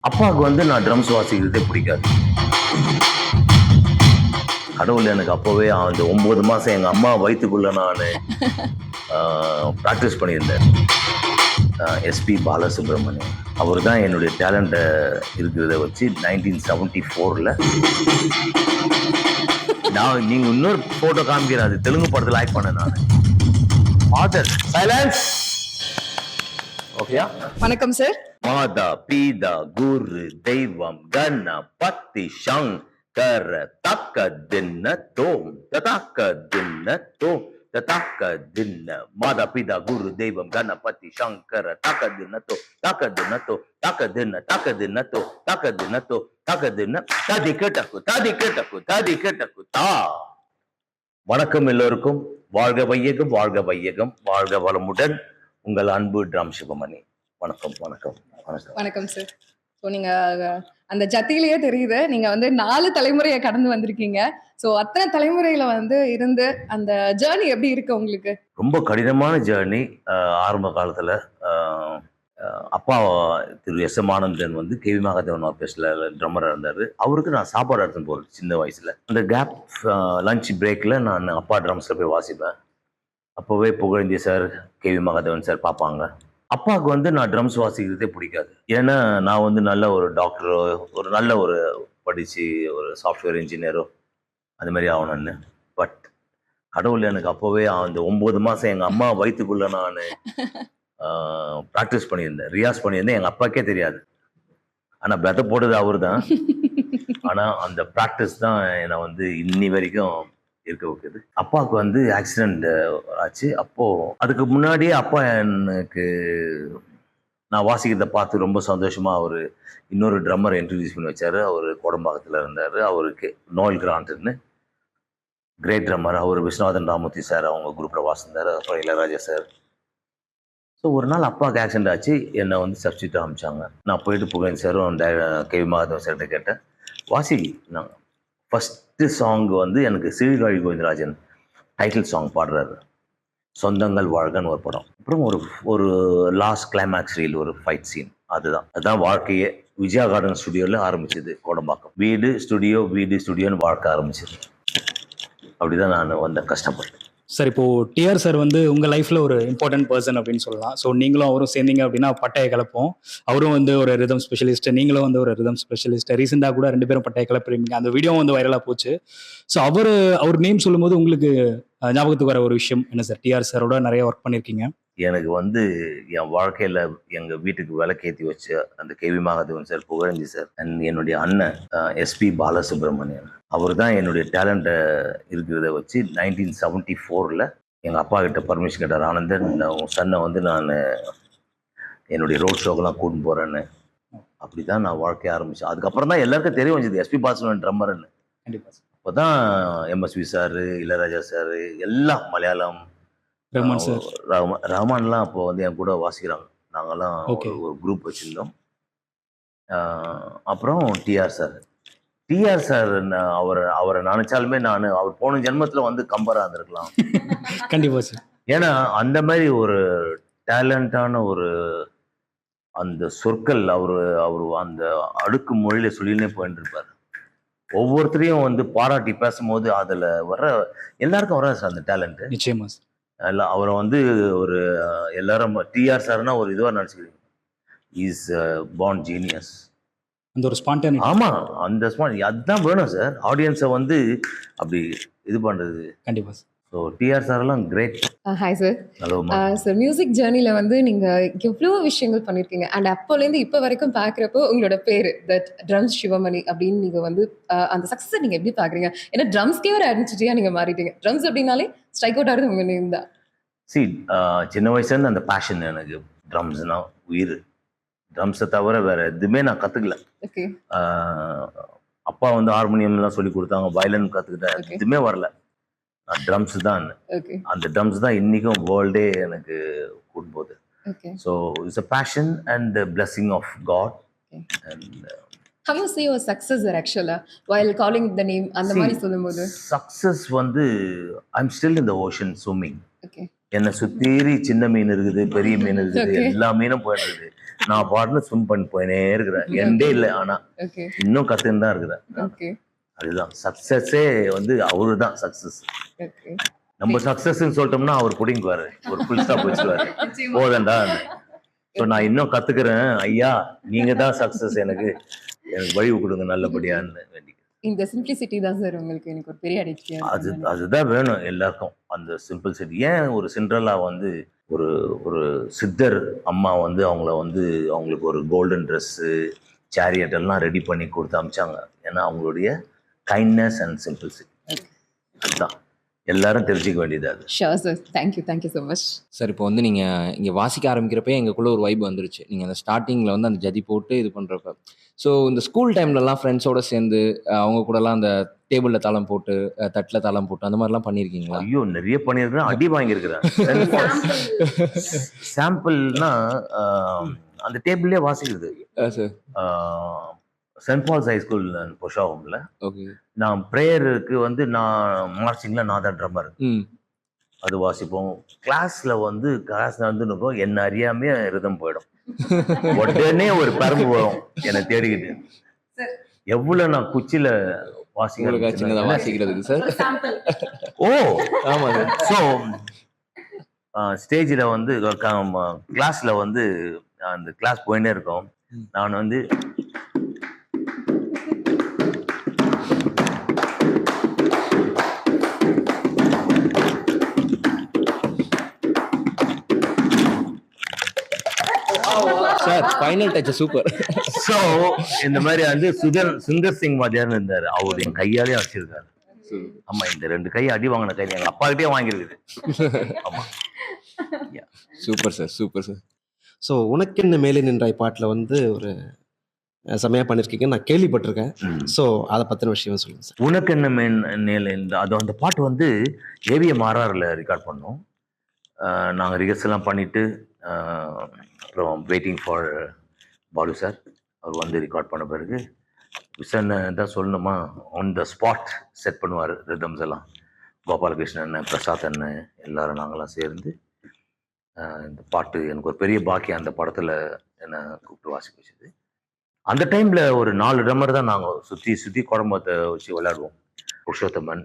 அப்பாவுக்கு வந்து நான் ட்ரம்ஸ் வாசிக்கிறதே பிடிக்காது. கடவுள் எனக்கு அப்பவே அந்த 9 மாசம் எங்க அம்மா வயித்துக்குள்ள நானு பிராக்டிஸ் பண்ணியிருந்தேன். எஸ்பி பாலசுப்ரமணியம் அவர் தான் என்னுடைய டேலண்ட இருக்கிறத வச்சு 1974ல நான் நீங்க இன்னொரு போட்டோ காமிக்கிறேன். அது தெலுங்கு படத்துல ஆக்ட் பண்ணேன் நானு. Father silence. ஓகேயா? வணக்கம் சார். மாதா பீதா குரு தெய்வம் கணபதி சங்கர தக்க தின்ன தோம் தக்க தின்ன தோம் தக்க தின்ன மாதா பீதா குரு தெய்வம் கணபதி சங்கர தக்க தின்ன தோ தக்க தின்ன தோ தக்க தின்ன தோ தக்க தின்ன தோ தக்க தின்ன ததி கேட்டக்கு தா. வணக்கம் எல்லோருக்கும். வாழ்க வையகம், வாழ்க வையகம், வாழ்க வளமுடன். உங்கள் அன்பு ட்ரம் சிவமணி. வணக்கம் வணக்கம் வணக்கம். வணக்கம் சார். ஸோ நீங்க அந்த ஜத்தியிலேயே தெரியுது நீங்க வந்து 4 தலைமுறையை கடந்து வந்திருக்கீங்க. ஸோ அத்தனை தலைமுறையில வந்து இருந்து அந்த ஜேர்னி எப்படி இருக்கு உங்களுக்கு? ரொம்ப கடினமான ஜேர்னி. ஆரம்ப காலத்துல அப்பா திரு எஸ் எம் ஆனந்தன் வந்து கேவி மகாதேவன் ஆர்கெஸ்ட்ல ட்ரம்மராக இருந்தார். அவருக்கு நான் சாப்பாடு எடுத்துன்னு போகிறேன் சின்ன வயசுல. அந்த கேப் லஞ்ச் பிரேக்ல நான் அப்பா ட்ரம்ஸ்ல போய் வாசிப்பேன். அப்போவே Pugazhendhi sir, K V Mahadevan sir பார்ப்பாங்க. அப்பாவுக்கு வந்து நான் ட்ரம்ஸ் வாசிக்கிறதே பிடிக்காது. ஏன்னா நான் வந்து நல்ல ஒரு டாக்டரோ, ஒரு நல்ல ஒரு படித்து ஒரு சாஃப்ட்வேர் இன்ஜினியரோ அந்த மாதிரி ஆகணும்னு. பட் கடவுள் எனக்கு அப்போவே அந்த 9 மாதம் எங்கள் அம்மா வயிற்றுக்குள்ளே நான் ப்ராக்டிஸ் பண்ணியிருந்தேன், ரியாஸ் பண்ணியிருந்தேன். எங்கள் அப்பாக்கே தெரியாது. ஆனால் பெத்த போட்டது அவர் தான். ஆனால் அந்த ப்ராக்டிஸ் தான் என்னை வந்து இன்னி வரைக்கும் இருக்க வைக்குது. அப்பாவுக்கு வந்து ஆக்சிடென்ட் ஆச்சு. அப்போ அதுக்கு முன்னாடியே அப்பா எனக்கு நான் வாசிக்கிறத பார்த்து ரொம்ப சந்தோஷமா அவரு இன்னொரு ட்ரம்மரை இன்ட்ரடியூஸ் பண்ணி வச்சாரு. அவர் கோடம்பாக்கத்தில் இருந்தார். அவருக்கு நோயல் கிராண்ட்னு கிரேட் ட்ரம்மர். அவர் விஸ்வநாதன் ராமூர்த்தி சார் அவங்க குரூப்பில் வாசிந்தார். அப்புறம் இளையராஜா சார். ஸோ ஒரு நாள் அப்பாவுக்கு ஆக்சிடென்ட் ஆச்சு. என்னை வந்து சப்ஸ்டியூட் ஆரம்பிச்சாங்க. நான் போயிட்டு புகழேந்தி சாரும் கேவி மாதவன் சார்கிட்ட கேட்டேன், வாசி நான் ஃபஸ்ட்டு சாங் வந்து எனக்கு சீர்காழி கோவிந்தராஜன் டைட்டில் சாங் பாடுறாரு. சொந்தங்கள் வாழ்கன்னு ஒரு படம். அப்புறம் ஒரு லாஸ்ட் கிளைமேக்ஸ் ரீல், ஒரு ஃபைட் சீன். அதுதான் வாழ்க்கையே. விஜயா கார்டன் ஸ்டுடியோவில் ஆரம்பிச்சது கோடம்பாக்கம். வீடு ஸ்டுடியோன்னு வாழ்க்கை ஆரம்பிச்சது. அப்படிதான் நான் வந்து கஷ்டப்பட்டேன். சார், இப்போது டிஆர் சார் வந்து உங்கள் லைஃப்பில் ஒரு இம்பார்ட்டன்ட் பர்சன் அப்படின்னு சொல்லலாம். ஸோ நீங்களும் அவரும் சேர்ந்தீங்க அப்படின்னா பட்டையை கலப்போம். அவரும் வந்து ஒரு ரிதம் ஸ்பெஷலிஸ்ட், நீங்களும் வந்து ஒரு ரிதம் ஸ்பெஷலிஸ்ட். ரீசெண்டாக கூட 2 பேரும் பட்டையை கலப்புறீங்க. அந்த வீடியோ வந்து வைரலாக போச்சு. ஸோ அவர் நேம் சொல்லும்போது உங்களுக்கு ஞாபகத்துக்கு வர ஒரு விஷயம் என்ன சார்? டிஆர் சாரோட நிறைய ஒர்க் பண்ணியிருக்கீங்க. எனக்கு வந்து என் வாழ்க்கையில் எங்கள் வீட்டுக்கு விளக்கேற்றி வச்ச அந்த K V Mahadevan sir, Pugazhendhi sir and என்னுடைய அண்ணன் எஸ்பி பாலசுப்ரமணியன் அவர் தான் என்னுடைய டேலண்ட்டை இருக்கிறத வச்சு 1974ல் எங்கள் அப்பா கிட்ட பர்மிஷன் கேட்டார். ஆனந்தன், உன் சன்னை வந்து நான் என்னுடைய ரோட் ஷோக்கெல்லாம் கூட்டின்னு போகிறேன்னு. அப்படி தான் நான் வாழ்க்கைய ஆரம்பித்தேன். அதுக்கப்புறம் தான் எல்லாருக்கும் தெரிய வந்தது எஸ்பி பாலசுப்ரமணியன் ட்ரம்மர்ன்னு. கண்டிப்பாக சார். அப்போ தான் எம்எஸ்வி சார், இளையராஜா சார், எல்லாம் மலையாளம் ரஹ்மான் சார், ரஹ்மான்லாம் அப்போ வந்து என் கூட வாசிக்கிறாங்க. நாங்கெல்லாம் Okay. ஒரு குரூப் வச்சுருந்தோம். அப்புறம் டிஆர் சார் அவரை நினைச்சாலுமே நான் அவர் போன ஜென்மத்தில் வந்து கம்பராக இருந்திருக்கலாம். கண்டிப்பாக சார். ஏன்னா அந்த மாதிரி ஒரு டேலண்டான ஒரு அந்த சொற்கள் அவர் அந்த அடுக்கு மொழியில சொல்லினே போயிட்டு இருப்பார். ஒவ்வொருத்தரையும் வந்து பாராட்டி பேசும்போது அதில் எல்லாருக்கும் வராது சார் அந்த டேலண்ட். நிச்சயமா சார். எல்லாம் அவரை வந்து ஒரு எல்லாரும் டிஆர் சார்னா ஒரு இதுவாக நினச்சிக்கிறீங்க. Is born genius. அந்த ஒரு ஸ்பான்டானிட்டி. ஆமாம், அந்த அதுதான் வேணும் சார். ஆடியன்ஸை வந்து அப்படி இது பண்ணுறது. கண்டிப்பாக சார். ஸோ டிஆர் சார்லாம் great. Hi sir. Hello. Sir, music ஜேர்னியில் வந்து நீங்கள் எவ்வளோ விஷயங்கள் பண்ணியிருக்கீங்க. அண்ட் அப்போலேருந்து இப்போ வரைக்கும் பார்க்குறப்போ உங்களோட பேர் தட் ட்ரம்ஸ் சிவமணி அப்படின்னு நீங்கள் வந்து அந்த சக்ஸஸை நீங்கள் எப்படி பார்க்குறீங்க? ஏன்னா ட்ரம்ஸ்க்கே ஒரு ஐடென்டிட்டியாக நீங்கள் மாறிட்டீங்க. ட்ரம்ஸ் அப்படின்னாலே ஸ்ட்ரைக் அவுட் ஆகிறது உங்கள் நேம் தான். சின்ன வயசுலேருந்து அந்த பேஷன் எனக்கு. ட்ரம்ஸ்னா உயிர். ட்ரம்ஸை தவிர வேற எதுவுமே நான் கற்றுக்கல. ஓகே. அப்பா வந்து ஹார்மோனியம்லாம் சொல்லி கொடுத்தாங்க, வயலின் கற்றுக்கிட்டேன். Okay. எதுவுமே வரல. ட்ரம்ஸ் தான். ஓகே. அந்த ட்ரம்ஸ் தான் இன்னைக்கும் வேர்ல்டே எனக்கு கூட்டு போகுது. Okay. So it's a passion and blessing of God. And How you see your success there actually while calling the name அந்த மாதிரி சொல்லும்போது? சக்ஸஸ் வந்து I am still in the ocean swimming. Okay. என்னை சுத்தீரி சின்ன மீன் இருக்குது, பெரிய மீன் இருக்குது, Okay. எல்லா மீனும் போயிட்டு இருக்குது. நான் பாட்டுன்னு ஸ்விம் பண்ணி போயினே இருக்கிறேன். எண்டே இல்லை. ஆனா ஓகே இன்னும் கத்துன்னு தான் இருக்கிறேன். ஓகே அதுதான் சக்சஸே வந்து அவரு தான் சக்சஸ். ஓகே நம்ம சக்சஸ்ன்னு சொல்லிட்டோம்னா அவர் புடிங்குவாரு, ஒரு ஃபுல் ஸ்டாப் வச்சுருவாரு. போதண்டா. ஸோ நான் இன்னும் கத்துக்கிறேன். ஐயா நீங்க தான் சக்சஸ், எனக்கு வழி கொடுங்க நல்லபடியான்னு வேண்டி. இந்த சிம்பிளிசிட்டி தான் சார் உங்களுக்கு எனக்கு ஒரு பெரிய அடிக்டியா அதுதான் வேணும் எல்லாருக்கும், அந்த சிம்பிள் சிட்டி. ஏன் ஒரு சிண்ட்ரலா வந்து ஒரு ஒரு சித்தர் அம்மா வந்து அவங்கள வந்து அவங்களுக்கு ஒரு கோல்டன் ட்ரெஸ்ஸு சேரியட் எல்லாம் ரெடி பண்ணி கொடுத்து அமிச்சாங்க. ஏன்னா அவங்களுடைய கைண்ட்னஸ் அண்ட் சிம்பிள்சிட்டி. அதுதான் எல்லாரும் தெரிஞ்சுக்க வேண்டியது. அது sure sir. Thank you so much sir. இப்போ வந்து நீங்கள் இங்கே வாசிக்க ஆரம்பிக்கிறப்பே எங்களுக்குள்ள ஒரு வைப் வந்துருச்சு. நீங்கள் அந்த ஸ்டார்டிங்கில் வந்து அந்த ஜதி போட்டு இது பண்ணுறப்ப. ஸோ இந்த ஸ்கூல் டைம்லலாம் ஃப்ரெண்ட்ஸோடு சேர்ந்து அவங்க கூடலாம் அந்த டேபிளில் தாளம் போட்டு தட்டில் தாளம் போட்டு அந்த மாதிரிலாம் பண்ணியிருக்கீங்களா? ஐயோ நிறைய பண்ணியிருக்கிறேன், அடி வாங்கியிருக்கிறேன். சாம்பிள்னா அந்த டேபிள்லேயே வாசிக்கிறது. சார் சென்ட் பால்ஸ் ஹைஸ்கூல் பொஷாவம்ல ஓகே. நான் ப்ரேயருக்கு வந்து நான் மார்ச்சிங்கில் நான் தான் ட்ரம்மர். ம் அது வாசிப்போம். கிளாஸ்ல நடந்துருக்கோம், என்ன அறியாமையே ரிதம் போயிடும். உடனே ஒரு பரம்பு வரும் என்னை தேடிக்கிட்டு. எவ்வளவு நான் குச்சியில உங்களுக்கு சின்னதாக வாசிக்கிறதுக்கு சார். ஓ ஆமாம் சார். ஸோ ஸ்டேஜில் வந்து கிளாஸ்ல வந்து அந்த கிளாஸ் போயிட்டே இருக்கோம். நான் வந்து sir final touch super. So இந்த மாதிரி வந்து சுந்தர் சிங் வாத்தியார்னு இருந்தாரு, அவர் என் கையாலே வச்சிருக்காரு. ஆமா, இந்த 2 கை அடி வாங்கின கை எங்க அப்பா கிட்டே வாங்கியிருக்குது. ஆமா. Super sir super sir. So உனக்கென்ன மேலே நின்றாய் பாட்டில் வந்து ஒரு செமையாக பண்ணியிருக்கீங்க, நான் கேள்விப்பட்டிருக்கேன். ஸோ அதை பற்றின விஷயம் சொல்லுங்கள் சார். உனக்கு என்ன மேல் அந்த பாட்டு வந்து ஏவிஎம் ஆர்ஆரில் ரெக்கார்ட் பண்ணோம். நாங்கள் ரிஹர்சல்லாம் பண்ணிவிட்டு அப்புறம் வெயிட்டிங் ஃபார் பாலு சார் அவர் வந்து ரெக்கார்ட் பண்ண பிறகு விசன் தான் சொல்லணுமா, ஆன் த ஸ்பாட் செட் பண்ணுவார் ரிதம்ஸ் எல்லாம். கோபாலகிருஷ்ணன் அண்ணன், பிரசாத் அண்ணன், எல்லாரும் நாங்களாம் சேர்ந்து இந்த பாட்டு எனக்கு ஒரு பெரிய பாக்கியம். அந்த படத்தில் என்னை கூப்பிட்டு வாசிக்க வச்சது. அந்த டைமில் ஒரு 4 ட்ரம்மர் தான் நாங்கள் சுற்றி குழம்பத்தை வச்சு விளையாடுவோம். புருஷோத்தமன்,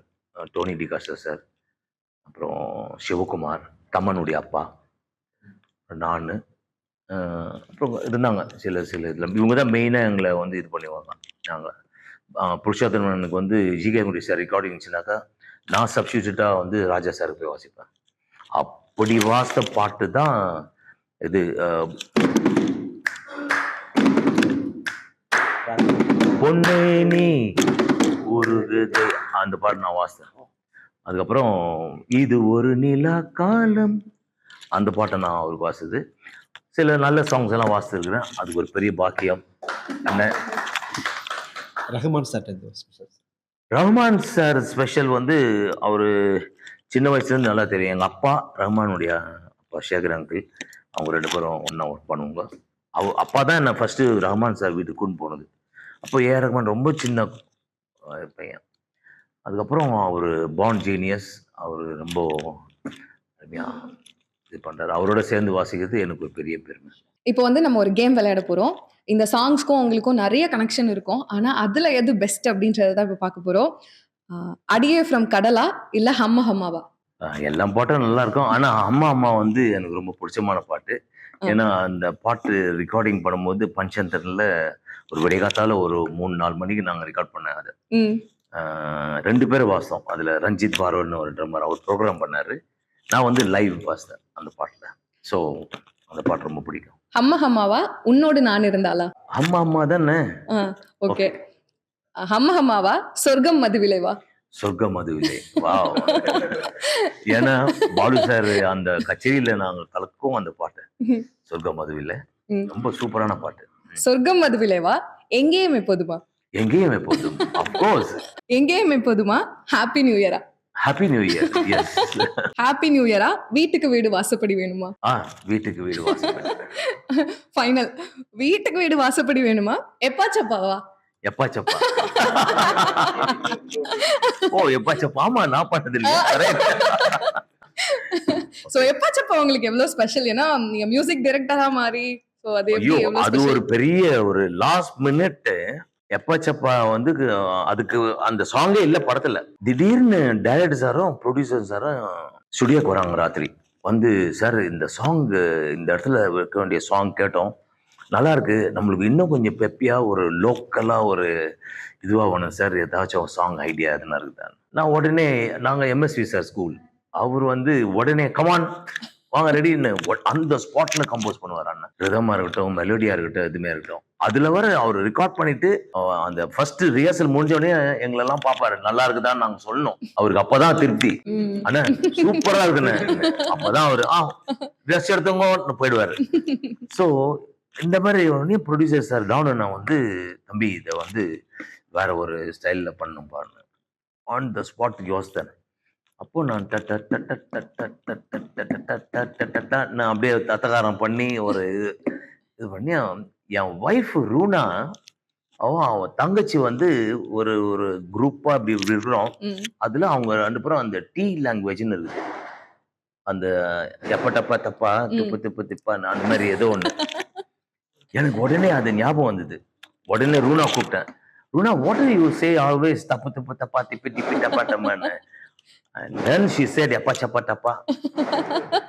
டோனி டிகாஸ்டர் சார், அப்புறம் சிவகுமார், தம்மனுடைய அப்பா, நான், அப்புறம் இருந்தாங்க சில இதில். இவங்க தான் மெயினாக எங்களை வந்து இது பண்ணுவாங்க. நாங்கள் புருஷோத்தமனுக்கு வந்து ஜிகே முடி சார் ரெக்கார்டிங் இருந்துச்சுனாக்கா நான் சப்ஸ்டியூட்டாக வந்து ராஜா சாருக்கு போய் வாசிப்பேன். அப்படி வாசித்த பாட்டு தான் இது பொண்ணே நீ உருகுதே, அந்த பாட்டு நான் வாசித்தேன். அதுக்கப்புறம் இது ஒரு நிலா காலம், அந்த பாட்டை நான் அவருக்கு வாசித்தது. சில நல்ல சாங்ஸ் எல்லாம் வாசித்துருக்கிறேன். அதுக்கு ஒரு பெரிய பாக்கியம். என்ன Rahman sir Rahman sir special வந்து அவர் சின்ன வயசுலேருந்து நல்லா தெரியும். எங்கள் அப்பா ரஹ்மானுடைய அப்பா சேகர் அங்கிள், அவங்க 2 பேரும் ஒன்றா ஒர்க் பண்ணுவாங்க. அப்பா தான் என்னை ஃபஸ்ட்டு ரஹ்மான் சார் வீட்டுக்கு கூட்டு போனது. அப்போ ஏஆர் ரஹ்மான் ரொம்ப சின்ன பையன். அதுக்கப்புறம் அவர் பாண்ட் ஜீனியஸ், அவர் ரொம்ப அருமையாக இது பண்ணுறாரு. அவரோட சேர்ந்து வாசிக்கிறது எனக்கு ஒரு பெரிய பெருமை. இப்போ வந்து நம்ம ஒரு கேம் விளையாட போறோம். இந்த சாங்ஸ்க்கும் உங்களுக்கும் நிறைய கனெக்ஷன் இருக்கும். ஆனா அதுல எது பெஸ்ட் அப்படின்றத தான் இப்போ பார்க்க போறோம். அடியே ஃப்ரம் கடலா இல்ல ஹம்ம ஹம்மாவா? எல்லா பாட்டும் நல்லா இருக்கும். ஆனா அம்மா அம்மா வந்து எனக்கு ரொம்ப பிடிச்சமான பாட்டு. ஏன்னா அந்த பாட்டு ரெக்கார்டிங் பண்ணும்போது பஞ்சந்தரில் ஒரு விடைகாத்தால ஒரு 3-4 மணிக்கு நாங்கள் ரெக்கார்ட் பண்ணேன். அதை 2 பேரும் வாசித்தோம். அதில் ரஞ்சித் பார்வல்னு ஒரு ட்ரம்மர், அவர் ப்ரோக்ராம் பண்ணார். நான் வந்து லைவ் வாசித்தேன் அந்த பாட்டில். ஸோ அந்த பாட்டு ரொம்ப பிடிக்கும். ஹம்ம ஹம்மாவா உன்னோடு நான் இருந்தாளா? அம்மா அம்மா தானே. ஓகே. ஹம்ம ஹம்மாவா சொர்க்கம் மதுவிலைவா? சொர்க்கம் மதுவிலே. வா. ஏன்னா பாலு சார் அந்த கச்சேரியில நாங்கள் கலக்கும் அந்த பாட்டு சொர்க்கம் மதுவிலே. ரொம்ப சூப்பரான பாட்டு. சொர்க்கம் மதுவிலைவா எங்கேயும் எப்போதுமா? எங்கேயும் எப்போதும். அப்கோர்ஸ் எங்கேயும் எப்போதுமா. ஹாப்பி நியூ இயரா? Happy new year. Yes. Happy new இயரா? வீட்டுக்கு வீடு வாசப்படி வேணுமா? வீட்டுக்கு வீடு வாசப்படி. ஃபைனல். வீட்டுக்கு வீடு வாசப்படி வேணுமா? எப்பா சப்பாவா? எப்பா சப்பா. ஓ எப்பா சப்பா. ஆமா நான் பண்ணது இல்லை. சோ எப்பாச்சப்பா உங்களுக்கு எவ்வளவு ஸ்பெஷல்? ஏன்னா நீங்க மியூசிக் டைரக்டரா மாறி சோ அது எப்படி ஐயோ எவ்வளவு அது ஒரு ஸ்பெஷல்? பெரிய ஒரு லாஸ்ட் மினிட் எப்பச்சப்பா வந்து அதுக்கு அந்த சாங்கே இல்ல படத்துல. திடீர்னு டைரக்டர் சாரும் ப்ரொடியூசர் சாரும் ஸ்டுடியோக்கு வராங்க ராத்திரி. வந்து சார் இந்த சாங் இந்த இடத்துல வைக்க வேண்டிய சாங் கேட்டோம். நல்லா இருக்கு. நம்மளுக்கு இன்னும் கொஞ்சம் பெப்பியா ஒரு லோக்கலா ஒரு இதுவா வேணும் சார். ஏதாச்சும் சாங் ஐடியா எதுனா இருக்குதா? நான் உடனே நாங்க எம்எஸ்வி சார் ஸ்கூல். அவர் வந்து உடனே கமான் வாங்க ரெடின்னு அந்த ஸ்பாட்ல கம்போஸ் பண்ணுவார் அண்ணன். ரிதமா இருக்கட்டும், மெலோடியா இருக்கட்டும், எதுவுமே இருக்கட்டும். அதுல வர அவர் ரெக்கார்ட் பண்ணிட்டு அந்த ஃபர்ஸ்ட் ரிஹர்சல் முடிஞ்ச உடனே எங்களெல்லாம் பார்ப்பாரு. நல்லா இருக்குதான்னு நாங்க சொல்லணும். அவருக்கு அப்பதான் திருப்தி. அண்ணா சூப்பரா இருக்குண்ணே. அப்பதான் அவரு ட்ரெஸ் எடுத்தவங்க போயிடுவாரு. ஸோ இந்த மாதிரி உடனே ப்ரொடியூசர் சார் டவுன் அண்ணா வந்து தம்பி இதை வந்து வேற ஒரு ஸ்டைல்ல பண்ணும் பாருங்க. ஆன் த ஸ்பாட் யோசித்தேன். அப்போ நான் நான் அப்படியே தத்தகாரம் பண்ணி ஒரு இது பண்ணி என் ஒய்ஃப் ரூனா அவன் தங்கச்சி வந்து ஒரு ஒரு குரூப்பா அப்படி இப்படி இருக்கிறோம். அதுல அவங்க 2 பேரும் அந்த டி லாங்குவேஜ்னு இருக்குது. அந்த எப்ப டப்பா தப்பா துப்பு துப்பு திப்பா அந்த மாதிரி ஏதோ ஒண்ணு. எனக்கு உடனே அது ஞாபகம் வந்தது. உடனே ரூனா கூப்பிட்டேன். Runa what do you say always தப்பு துப்பு தப்பா திப்பி திப்பி டப்பா டப்பான்னு. And then she said எப்பா சப்பா டப்பா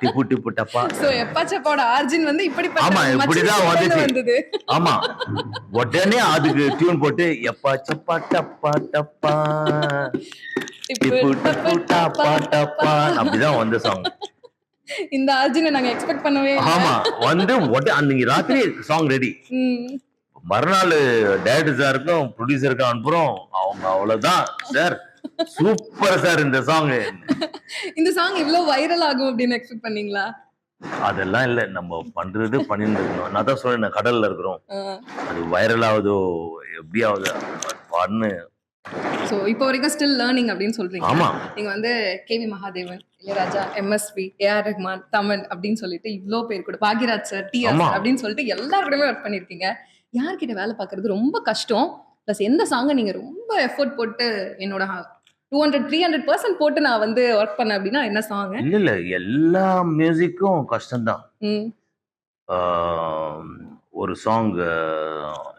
டிப்பு டிப்பு டப்பா. சோ எப்பாச்சப்பாவோட ஆர்ஜின் வந்து ஆமா இப்படிப்பட்ட இப்படிதான் மச்சிலிருந்து வந்துச்சு. வந்தது. ஆமா உடனே அதுக்கு டியூன் போட்டு எப்பா சப்பா டப்பா டப்பா டிப்பு டிப்பு டப்பா டப்பா அப்படிதான் வந்த சாங். இந்த ஆர்ஜினை நாங்க எக்ஸ்பெக்ட் பண்ணவே இல்ல. ஆமா வந்து அன்னைக்கு ராத்திரி சாங் ரெடி. மறுநாள் டைரக்டர் சாருக்கும் ப்ரொடியூசருக்கும் அனுப்புறோம். அவங்க அவ்வளவுதான் சார் சூப்பர் சார் இந்த சாங். இந்த சாங் இவ்வளவு வைரல் ஆகும் அப்படின்னு எக்ஸ்பெக்ட் பண்ணீங்களா? அதெல்லாம் இல்ல. நம்ம பண்றது பண்ணிட்டு இருக்கணும். நான் தான் சொல்றேன் கடல்ல இருக்கிறோம். அது வைரல் ஆகுதோ எப்படி ஆகுது பண்ணு. சோ இப்போ வரைக்கும் ஸ்டில் லேர்னிங் அப்படின்னு சொல்றீங்க. ஆமா நீங்க வந்து K V Mahadevan, Ilaiyaraaja, M S V, A R Rahman, Thaman அப்படின்னு சொல்லிட்டு இவ்ளோ பேர் கூட, பாக்யராஜ் சார், டிஆர் சார் அப்படின்னு சொல்லிட்டு எல்லாருக்கூடமே ஒர்க் பண்ணிருக்கீங்க. யார்கிட்ட வேலை பார்க்கறது ரொம்ப கஷ்டம்? பிளஸ் எந்த சாங்கை நீங்க ரொம்ப எஃபோர்ட் போட்டு என்னோட 200-300% போட்டு நான் வந்து ஒர்க் பண்ணேன் அப்படின்னா என்ன சாங்? இல்ல இல்ல எல்லா மியூசிக்கும் கஷ்டம்தான். ஒரு சாங்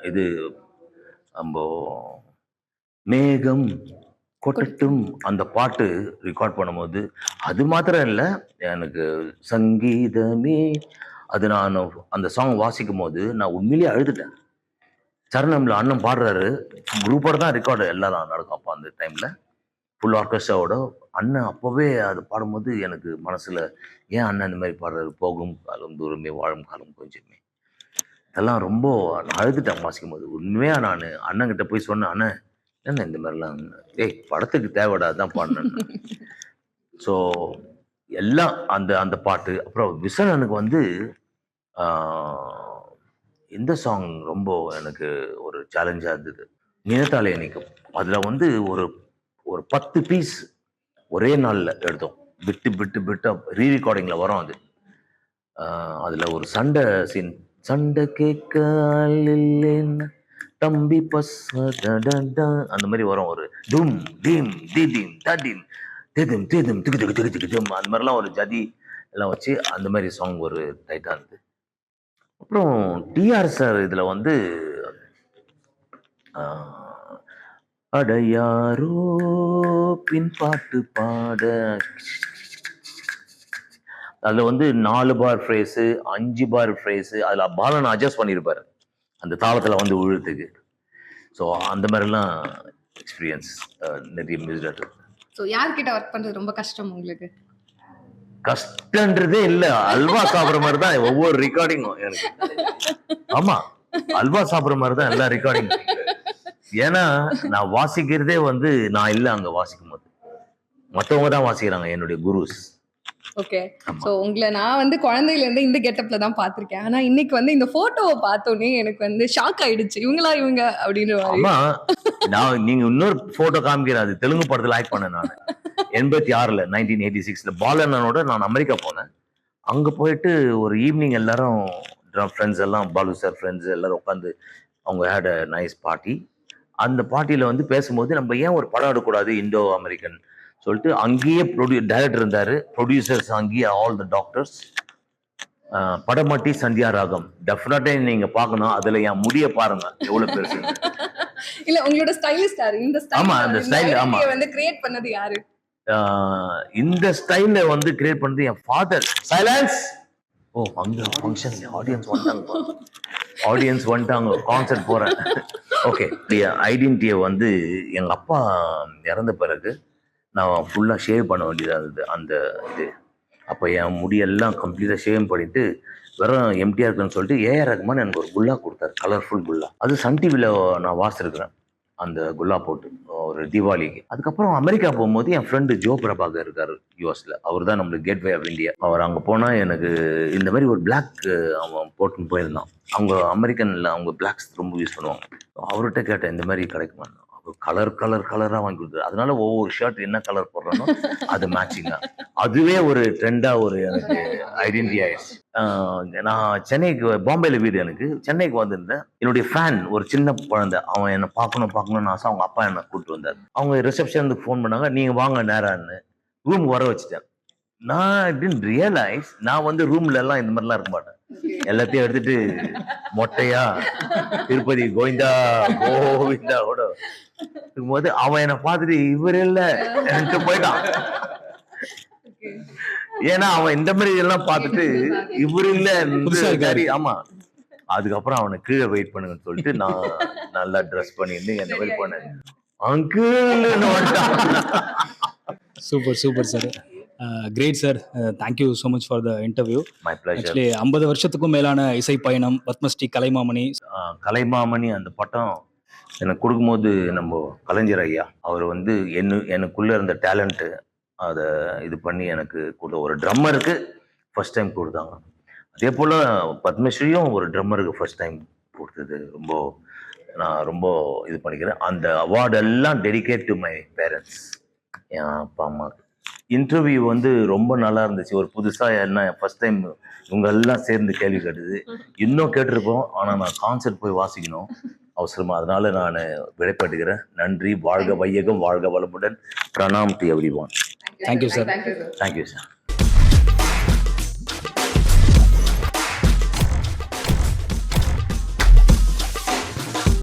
இது நம்ம மேகம் கொட்டட்டும் அந்த பாட்டு ரெக்கார்ட் பண்ணும்போது அது மாத்திரம் இல்லை எனக்கு சங்கீதமே அது நான் அந்த சாங் வாசிக்கும் போது நான் உண்மையிலேயே அழுதுட்டேன். சரணம்ல அண்ணன் பாடுறாரு. குரூப்போட தான் ரெக்கார்டு எல்லாம் நடக்கும். அப்போ அந்த டைம்ல ஃபுல் ஆர்கெஸ்ட்ராவோட அண்ணன் அப்போவே அது பாடும்போது எனக்கு மனசுல ஏன் அண்ணன் இந்த மாதிரி பாடுறாரு, போகும் காலம் தூரமே வாழும் காலம் கொஞ்சமே, இதெல்லாம் ரொம்ப நான் அழுதுட்டேன் வாசிக்கும் போது. உண்மையா நான் அண்ணன்கிட்ட போய் சொன்னேன், அண்ணன் என்ன இந்த மாதிரிலாம் படத்துக்கு தேவைடா தான் பாடினேன். ஸோ எல்லாம் அந்த அந்த பாட்டு. அப்புறம் விசனனுக்கு வந்து இந்த சாங் ரொம்ப எனக்கு ஒரு சேலஞ்சாக இருந்தது. நினைத்தாலே நிற்கும். அதில் வந்து ஒரு ஒரு 10 பீஸ் ஒரே நாளில் எடுத்தோம். விட்டு விட்டு விட்டு ரீ ரெக்கார்டிங்கில் வரும் அது. அதில் ஒரு சண்டை சீன். சண்டை கேட்க தம்பி பஸ் அந்த மாதிரி வரும். ஒரு டும் டீம் டீம் டீம் தேதும் தேதும் திக்கு திக்கு திக்கு திக்கு திம் அந்த மாதிரிலாம் ஒரு ஜதி எல்லாம் வச்சு அந்த மாதிரி சாங் ஒரு டைட்டாக இருந்தது. அப்புறம் டிஆர் சார் இதில் வந்து அடையாரோ பின் பாட்டு பாட அதில் வந்து 4 பார் ஃப்ரேஸு 5 பார் ஃப்ரேஸு அதில் பாலன் அட்ஜஸ்ட் பண்ணியிருப்பாரு அந்த தாளத்தில் வந்து உழுறதுக்கு. ஸோ அந்த மாதிரிலாம் எக்ஸ்பீரியன்ஸ் நிறைய மியூசிக். ஸோ யார்கிட்ட ஒர்க் பண்ணுறது ரொம்ப கஷ்டம் உங்களுக்கு? கஷ்டன்றதே இல்லை, அல்வா சாப்பிட்ற மாதிரி தான் ஒவ்வொரு ரெக்கார்டிங்கும் எனக்கு. ஆமா அல்வா சாப்பிட்ற மாதிரி தான் எல்லா ரெக்கார்டிங்கும். ஏன்னா நான் வாசிக்கிறதே வந்து நான் இல்லை அங்கே வாசிக்கும் போது மற்றவங்க தான் வாசிக்கிறாங்க, என்னுடைய குருஸ். ஓகே. ஸோ உங்களை நான் வந்து குழந்தையிலேருந்து இந்த கெட்டப்ல தான் பார்த்துருக்கேன். ஆனால் இன்னைக்கு வந்து இந்த போட்டோவை பார்த்தோன்னே எனக்கு வந்து ஷாக் ஆயிடுச்சு. இவங்களா இவங்க அப்படின்னு. ஆமா நான் நீங்க இன்னொரு போட்டோ காமிக்கிறேன். அது தெலுங்கு படத்துல ஆக்ட் பண்ணேன் நான் 86ல 1986ல பாலனோட நான் அமெரிக்கா போனேன். அங்க போயிட்டு ஒரு ஈவினிங் எல்லாரும் ஃப்ரெண்ட்ஸ் எல்லாம் பாலு சார் ஃப்ரெண்ட்ஸ் எல்லாரும் உட்காந்து அவங்க ஹேட் அ நைஸ் பார்ட்டி. அந்த பார்ட்டியில வந்து பேசும்போது நம்ம ஏன் ஒரு படம் எடுக்கக்கூடாது இண்டோ அமெரிக்கன் சொல்லிட்டு அங்கேயே டைரக்டர் இருந்தார், ப்ரொடியூசர்ஸ் அங்கேயே, ஆல் த டாக்டர்ஸ். படமாட்டி சந்தியா ராகம் டெஃபினட்டாக நீங்கள் பார்க்கணும். அதில் என் முடிய பாருங்க எவ்வளோ பெருசு. இல்ல உங்களோட ஸ்டைலிஸ்ட் யாரு? இந்த ஆமா, அந்த style, ஆமா. வந்து கிரியேட் பண்ணது யாரு? இந்த ஸ்டைலை வந்து கிரியேட் பண்ணது என் ஃபாதர். சைலன்ஸ். ஓ, அங்கே ஃபங்க்ஷன் ஆடியன்ஸ் வந்துட்டாங்க, கான்சர்ட் போகிறேன். ஓகே, ஐடென்டிட்டியை வந்து எங்கள் அப்பா இறந்த பிறகு நான் ஃபுல்லாக ஷேவ் பண்ண வேண்டியதாக இருந்தது. அந்த இது அப்போ என் முடியெல்லாம் கம்ப்ளீட்டாக ஷேவ் பண்ணிவிட்டு வெறும் எம்டிஆர் இருக்குன்னு சொல்லிட்டு ஏஆர் ரஹ்மான் எனக்கு ஒரு குல்லா கொடுத்தாரு, கலர்ஃபுல் குல்லா. அது சன் டிவியில் நான் வாசிருக்கிறேன் அந்த குல்லா போட்டு ஒரு தீபாவளிக்கு. அதுக்கப்புறம் அமெரிக்கா போகும்போது என் ஃப்ரெண்டு ஜோ பிரபாகர் இருக்கார் யூஎஸில். அவர் தான் நம்மளுக்கு கேட்வே ஆஃப் இந்தியா. அவர் அங்கே போனால் எனக்கு இந்த மாதிரி ஒரு பிளாக் அவன் போட்டுன்னு போயிருந்தான். அவங்க அமெரிக்கனில் அவங்க பிளாக்ஸ் ரொம்ப யூஸ் பண்ணுவாங்க. அவர்கிட்ட கேட்டேன் இந்த மாதிரி கிடைக்குமா. கலராக வாங்கி கொடுத்தாரு. அதனால ஒவ்வொரு ஷர்ட் என்ன கலர் போடுறனோ அது மேட்சிங்கா, அதுவே ஒரு ட்ரெண்டாக ஒரு எனக்கு ஐடென்டிட்டி ஆயிடுச்சு. நான் சென்னைக்கு, பாம்பேல வீடு எனக்கு, சென்னைக்கு வந்திருந்தேன். என்னுடைய ஃபேன் ஒரு சின்ன குழந்தை, அவன் என்னை பார்க்கணும்னு ஆசை. அவங்க அப்பா என்னை கூப்பிட்டு வந்தார். அவங்க ரிசப்ஷனுக்கு ஃபோன் பண்ணாங்க, நீங்கள் வாங்க நேரான்னு. ரூமுக்கு வர வச்சுட்டேன். நான் டிடன்ட் ரியலைஸ், நான் வந்து ரூம்ல எல்லாம் இந்த மாதிரிலாம் இருக்க மாட்டேன். எல்லாத்தையும் எடுத்துட்டு மொட்டையா திருப்பதி கோவிந்தா கோவிந்தாவோட இருக்கும்போது அவன் என்னை பார்த்துட்டு இவர் இல்ல போயிட்டான். ஏன்னா அவன் இந்த மாதிரி எல்லாம் பார்த்துட்டு இவரு இல்ல. ஆமா, அதுக்கப்புறம் அவனை கீழே வெயிட் பண்ணுங்கன்னு சொல்லிட்டு நான் நல்லா ட்ரெஸ் பண்ணிருந்து என்ன வெயிட் பண்ணேன். Uncle super sir. Great sir. Thank you so much for the interview. My pleasure. Actually 50 வருஷத்துக்கும் மேலான இசை பயணம், பத்மஸ்ரீ கலைமாமணி. கலைமாமணி அந்த பட்டம் எனக்கு கொடுக்கும்போது நம்ம கலைஞர் ஐயா அவர் வந்து எனக்குள்ளே இருந்த டேலண்ட்டு அதை இது பண்ணி எனக்கு ஒரு ட்ரம்மருக்கு ஃபர்ஸ்ட் டைம் கொடுத்தாங்க. அதே போல் பத்மஸ்ரீயும் ஒரு ட்ரம்மருக்கு ஃபர்ஸ்ட் டைம் கொடுத்தது நான் ரொம்ப இது பண்ணிக்கிறேன். அந்த அவார்டெல்லாம் டெடிகேட் டு மை பேரண்ட்ஸ், என் அப்பா அம்மா. இன்டர்வியூ வந்து ரொம்ப நல்லா இருந்துச்சு. ஒரு புதுசாக என்ன ஃபர்ஸ்ட் டைம் இவங்க எல்லாம் சேர்ந்து கேள்வி கேட்டது. இன்னும் கேட்டிருப்போம், ஆனால் நான் கான்சர்ட் போய் வாசிக்கணும் அவசரமா. அதனால நான் விடைபெறுகிறேன். நன்றி. வாழ்க வையகம், வாழ்க வளமுடன். Pranam to every one. Thank you sir. Thank you sir.